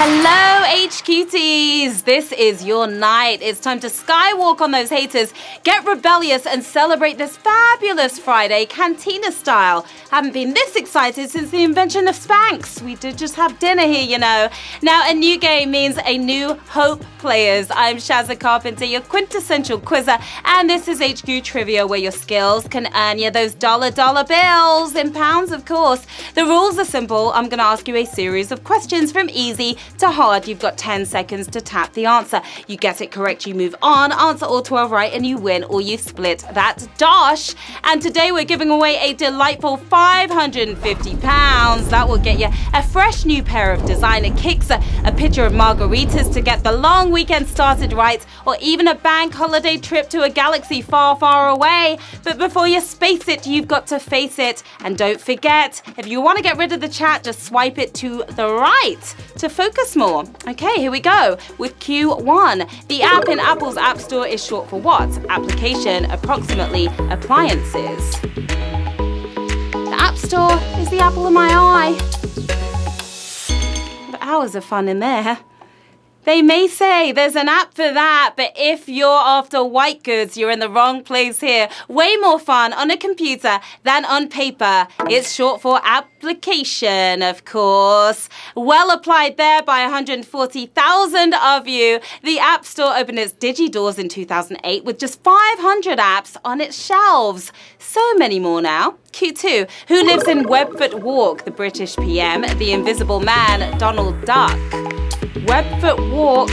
Hello, HQTs! This is your night. It's time to skywalk on those haters, get rebellious, and celebrate this fabulous Friday, Cantina style. Haven't been this excited since the invention of Spanx. We did just have dinner here, you know. Now, a new game means a new hope, players. I'm Sharon Carpenter, your quintessential quizzer, and this is HQ Trivia, where your skills can earn you those dollar bills, in pounds, of course. The rules are simple. I'm going to ask you a series of questions from easy to hard. You've got 10 seconds to tap the answer. You get it correct, you move on. Answer all 12 right and you win, or you split that dosh. And today we're giving away a delightful £550. That will get you a fresh new pair of designer kicks, a pitcher of margaritas to get the long weekend started right, or even a bank holiday trip to a galaxy far, far away. But before you space it, you've got to face it. And don't forget, if you want to get rid of the chat, just swipe it to the right to focus more. Okay, here we go with Q1. The app in Apple's App Store is short for what? Application, approximately, appliances. The App Store is the apple of my eye. But hours of fun in there. They may say there's an app for that, but if you're after white goods, you're in the wrong place here. Way more fun on a computer than on paper. It's short for application, of course. Well applied there by 140,000 of you. The App Store opened its digi doors in 2008 with just 500 apps on its shelves. So many more now. Q2. Who lives in Webfoot Walk? The British PM, the Invisible Man, Donald Duck. Webfoot Walk.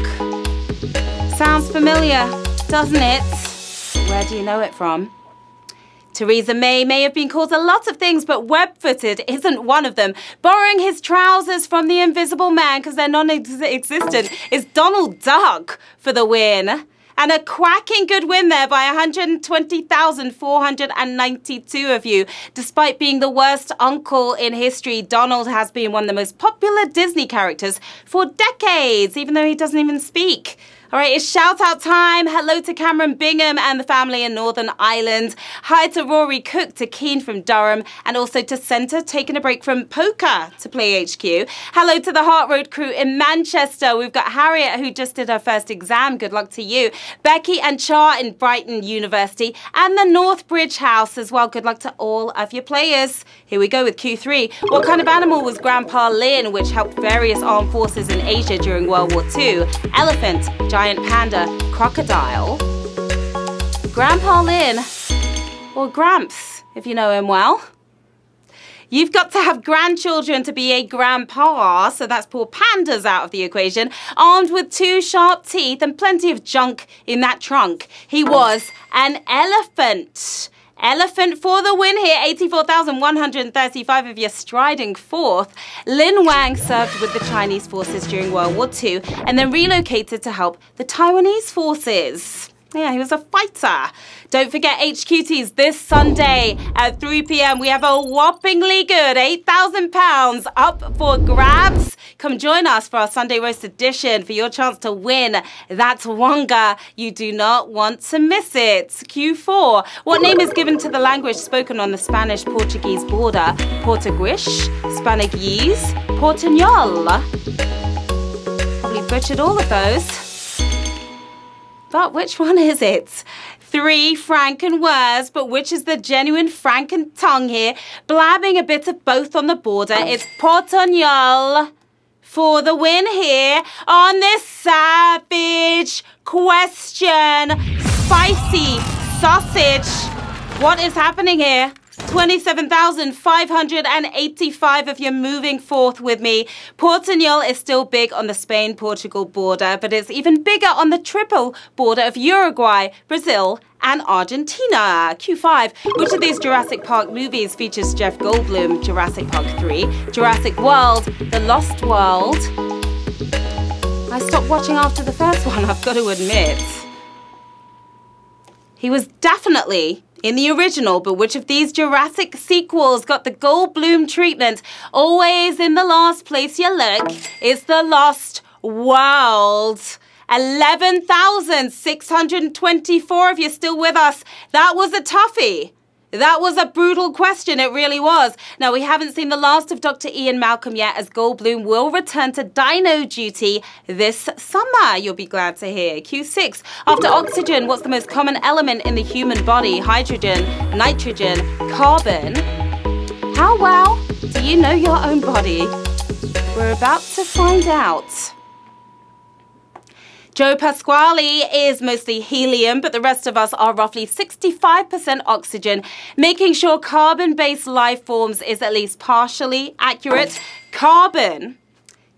Sounds familiar, doesn't it? Where do you know it from? Theresa May have been called a lot of things, but web-footed isn't one of them. Borrowing his trousers from the Invisible Man because they're non-existent is Donald Duck for the win. And a quacking good win there by 120,492 of you. Despite being the worst uncle in history, Donald has been one of the most popular Disney characters for decades, even though he doesn't even speak. All right, it's shout-out time. Hello to Cameron Bingham and the family in Northern Ireland. Hi to Rory Cook, to Keen from Durham, and also to Centre, taking a break from poker to play HQ. Hello to the Heart Road crew in Manchester. We've got Harriet, who just did her first exam. Good luck to you. Becky and Char in Brighton University, and the North Bridge House as well. Good luck to all of your players. Here we go with Q3. What kind of animal was Grandpa Lin, which helped various armed forces in Asia during World War II? Elephant, giant panda, crocodile. Grandpa Lin, or Gramps, if you know him well. You've got to have grandchildren to be a grandpa, so that's poor pandas out of the equation. Armed with 2 sharp teeth and plenty of junk in that trunk. He was an elephant. Elephant for the win here, 84,135 of you striding fourth. Lin Wang served with the Chinese forces during World War II and then relocated to help the Taiwanese forces. Yeah, he was a fighter. Don't forget HQTs this Sunday at 3 p.m. We have a whoppingly good £8,000 up for grabs. Come join us for our Sunday Roast edition for your chance to win that Wonga. You do not want to miss it. Q4. What name is given to the language spoken on the Spanish-Portuguese border? Portuguese, Spaniguese, Portuñol. Probably butchered all of those. But which one is it? 3 Franken words, but which is the genuine Franken tongue here? Blabbing a bit of both on the border. It's Portuñol for the win here on this savage question. Spicy sausage. What is happening here? 27,585 of you moving forth with me. Portuñol is still big on the Spain-Portugal border, but it's even bigger on the triple border of Uruguay, Brazil, and Argentina. Q5. Which of these Jurassic Park movies features Jeff Goldblum? Jurassic Park 3, Jurassic World, The Lost World. I stopped watching after the first one, I've got to admit. He was definitely in the original, but which of these Jurassic sequels got the Goldblum treatment? Always in the last place you look is The Lost World. 11,624 of you still with us. That was a toughie. That was a brutal question. It really was. Now, we haven't seen the last of Dr. Ian Malcolm yet, as Goldblum will return to dino duty this summer. You'll be glad to hear. Q6. After oxygen, what's the most common element in the human body? Hydrogen, nitrogen, carbon. How well do you know your own body? We're about to find out. Joe Pasquale is mostly helium, but the rest of us are roughly 65% oxygen, making sure carbon-based life forms is at least partially accurate.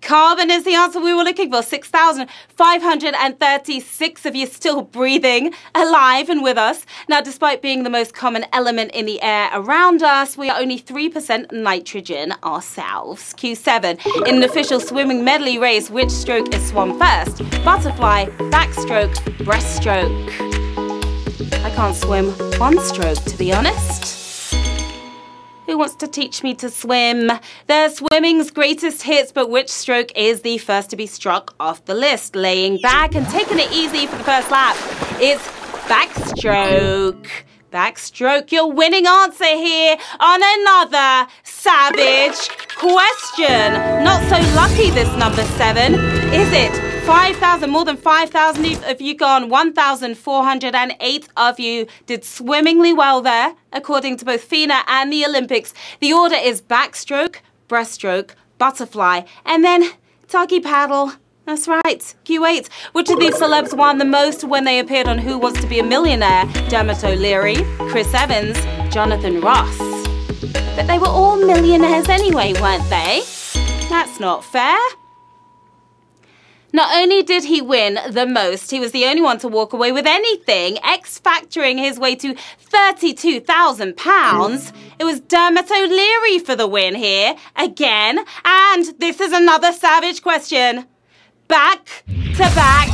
Carbon is the answer we were looking for. 6,536 of you still breathing, alive and with us. Now, despite being the most common element in the air around us, we are only 3% nitrogen ourselves. Q7. In an official swimming medley race, which stroke is swum first? Butterfly, backstroke, breaststroke. I can't swim one stroke, to be honest. Who wants to teach me to swim? They're swimming's greatest hits, but which stroke is the first to be struck off the list? Laying back and taking it easy for the first lap. It's backstroke. Backstroke, your winning answer here on another savage question. Not so lucky, this number 7. Is it 5,000, more than 5,000 of you gone, 1,408 of you did swimmingly well there, according to both FINA and the Olympics. The order is backstroke, breaststroke, butterfly, and then doggy paddle. That's right, Q8. Which of these celebs won the most when they appeared on Who Wants to Be a Millionaire? Dermot O'Leary, Chris Evans, Jonathan Ross. But they were all millionaires anyway, weren't they? That's not fair. Not only did he win the most, he was the only one to walk away with anything, X-factoring his way to £32,000. It was Dermot O'Leary for the win here, again. And this is another savage question. Back-to-back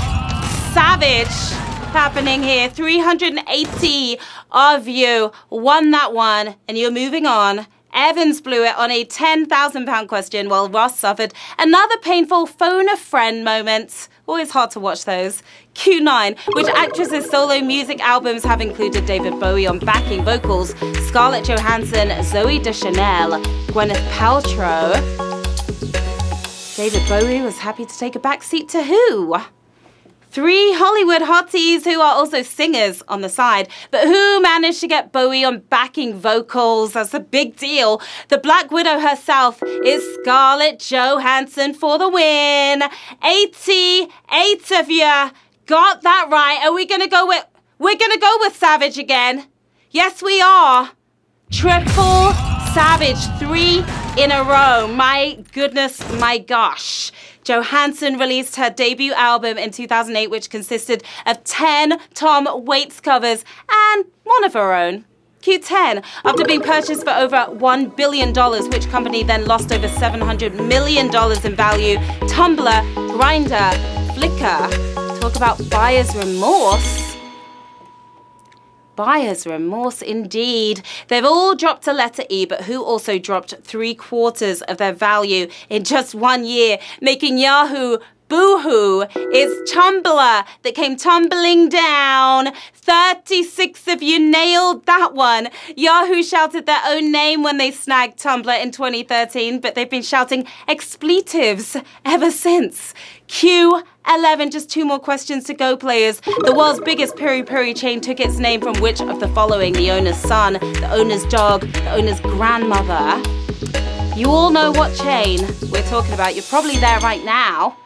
savage happening here. 380 of you won that one, and you're moving on. Evans blew it on a £10,000 question, while Ross suffered another painful phone-a-friend moment. Always hard to watch those. Q9. Which actresses' solo music albums have included David Bowie on backing vocals? Scarlett Johansson, Zooey Deschanel, Gwyneth Paltrow. David Bowie was happy to take a backseat to who? 3 Hollywood hotties who are also singers on the side, but who managed to get Bowie on backing vocals? That's a big deal. The Black Widow herself is Scarlett Johansson for the win. 88 of you got that right. Are we gonna go with? We're gonna go with Savage again. Yes, we are. Triple Savage, 3 in a row. My goodness, my gosh. Johansson released her debut album in 2008, which consisted of 10 Tom Waits covers and one of her own. Q10. After being purchased for over $1 billion, which company then lost over $700 million in value? Tumblr, Grindr, Flickr. Talk about buyer's remorse. Buyer's remorse indeed. They've all dropped a letter E, but who also dropped 3/4 of their value in just 1 year, making Yahoo boohoo? It's Tumblr that came tumbling down. 36 of you nailed that one. Yahoo shouted their own name when they snagged Tumblr in 2013, but they've been shouting expletives ever since. Q11, just 2 more questions to go, players. The world's biggest peri-peri chain took its name from which of the following? The owner's son, the owner's dog, the owner's grandmother. You all know what chain we're talking about. You're probably there right now.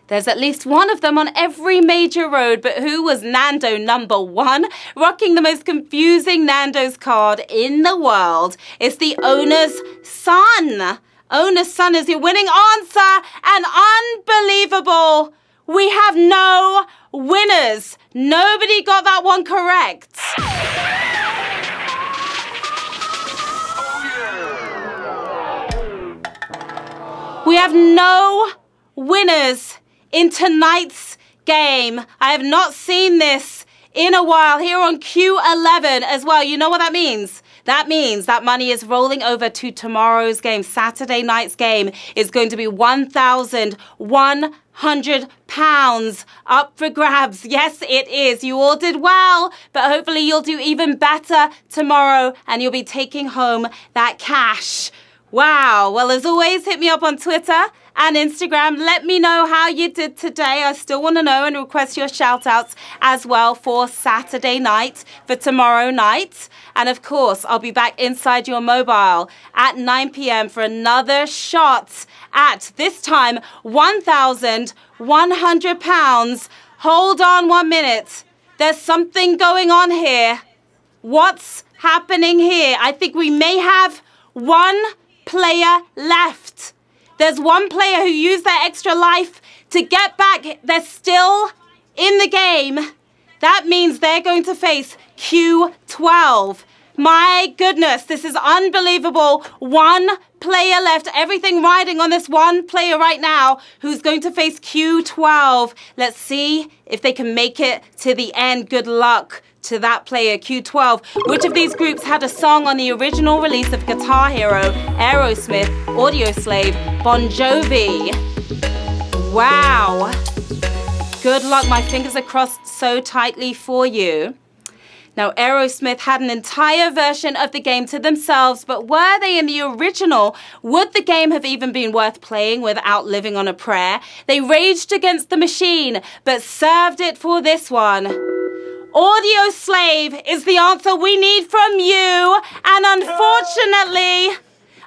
There's at least one of them on every major road, but who was Nando #1? Rocking the most confusing Nando's card in the world. It's the owner's son. Owner's son is your winning answer, and unbelievable. We have no winners. Nobody got that one correct. We have no winners in tonight's game. I have not seen this in a while here on Q11 as well. You know what that means? That means that money is rolling over to tomorrow's game. Saturday night's game is going to be £1,100 up for grabs. Yes, it is. You all did well, but hopefully you'll do even better tomorrow and you'll be taking home that cash. Wow. Well, as always, hit me up on Twitter and Instagram. Let me know how you did today. I still want to know, and request your shout outs as well for Saturday night, for tomorrow night. And of course, I'll be back inside your mobile at 9 p.m. for another shot at, this time, £1,100. Hold on 1 minute. There's something going on here. What's happening here? I think we may have one player left. There's one player who used their extra life to get back. They're still in the game. That means they're going to face Q12. My goodness, this is unbelievable. One player left. Everything riding on this one player right now who's going to face Q12. Let's see if they can make it to the end. Good luck to that player, Q12. Which of these groups had a song on the original release of Guitar Hero, Aerosmith, Audioslave, Bon Jovi? Wow. Good luck. My fingers are crossed so tightly for you. Now, Aerosmith had an entire version of the game to themselves, but were they in the original? Would the game have even been worth playing without living on a prayer? They raged against the machine, but served it for this one. Audioslave is the answer we need from you, and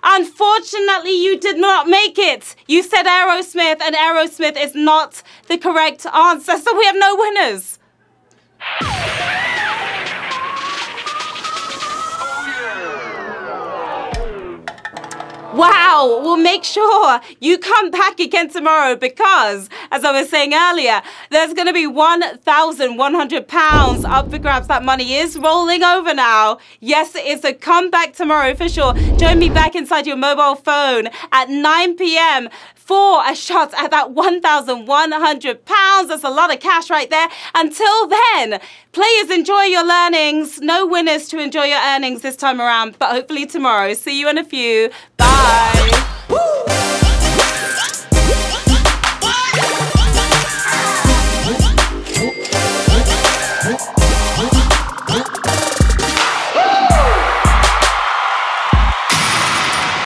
unfortunately, you did not make it. You said Aerosmith, and Aerosmith is not the correct answer, so we have no winners. Wow, we'll make sure you come back again tomorrow because, as I was saying earlier, there's going to be £1,100 up for grabs. That money is rolling over now. Yes, it is, so come back tomorrow for sure. Join me back inside your mobile phone at 9 p.m. for a shot at that £1,100. That's a lot of cash right there. Until then, players, enjoy your learnings. No winners to enjoy your earnings this time around, but hopefully tomorrow. See you in a few. Bye.